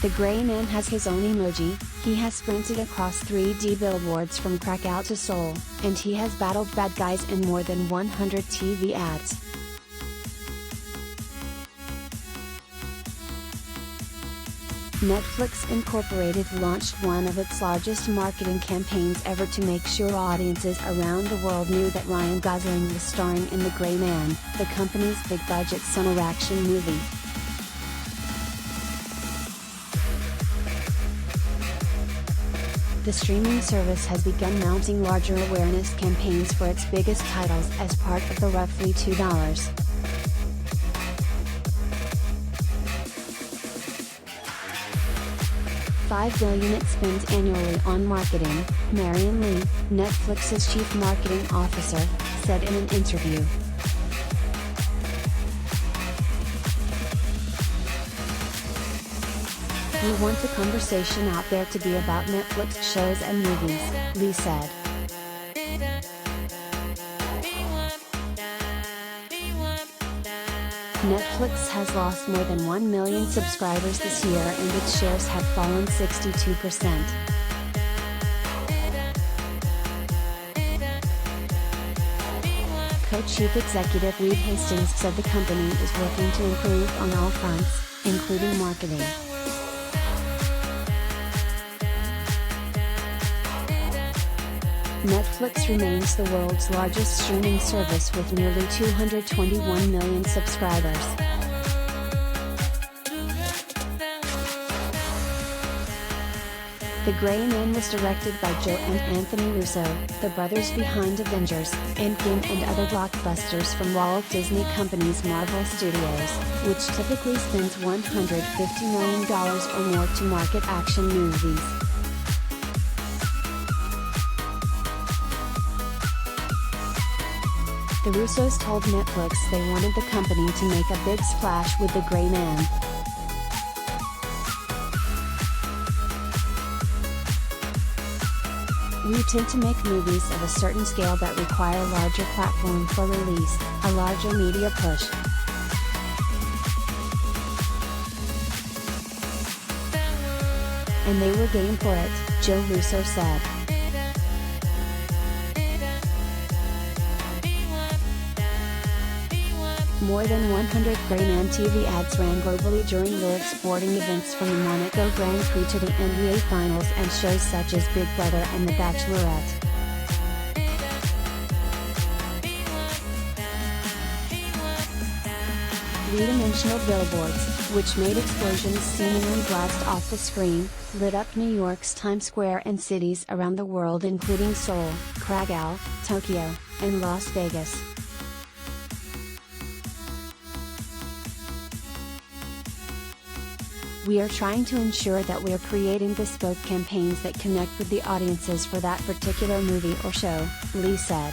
The gray man has his own emoji, he has sprinted across 3D billboards from Krakow to Seoul, and he has battled bad guys in more than 100 TV ads. Netflix Incorporated launched one of its largest marketing campaigns ever to make sure audiences around the world knew that Ryan Gosling was starring in The Gray Man, the company's big-budget summer action movie. The streaming service has begun mounting larger awareness campaigns for its biggest titles as part of the roughly $2. $5 billion it spends annually on marketing, Marion Lee, Netflix's chief marketing officer, said in an interview. "We want the conversation out there to be about Netflix shows and movies," Lee said. Netflix has lost more than 1 million subscribers this year and its shares have fallen 62%. Co-chief executive Reed Hastings said the company is working to improve on all fronts, including marketing. Netflix remains the world's largest streaming service with nearly 221 million subscribers. The Gray Man was directed by Joe and Anthony Russo, the brothers behind Avengers, Endgame and other blockbusters from Walt Disney Company's Marvel Studios, which typically spends $150 million or more to market action movies. The Russos told Netflix they wanted the company to make a big splash with The Gray Man. "We tend to make movies of a certain scale that require a larger platform for release, a larger media push. And they were game for it," Joe Russo said. More than 100 Gray Man TV ads ran globally during live sporting events from the Monaco Grand Prix to the NBA Finals and shows such as Big Brother and The Bachelorette. Three-dimensional billboards, which made explosions seemingly blast off the screen, lit up New York's Times Square and cities around the world including Seoul, Krakow, Tokyo, and Las Vegas. "We are trying to ensure that we are creating bespoke campaigns that connect with the audiences for that particular movie or show," Lee said.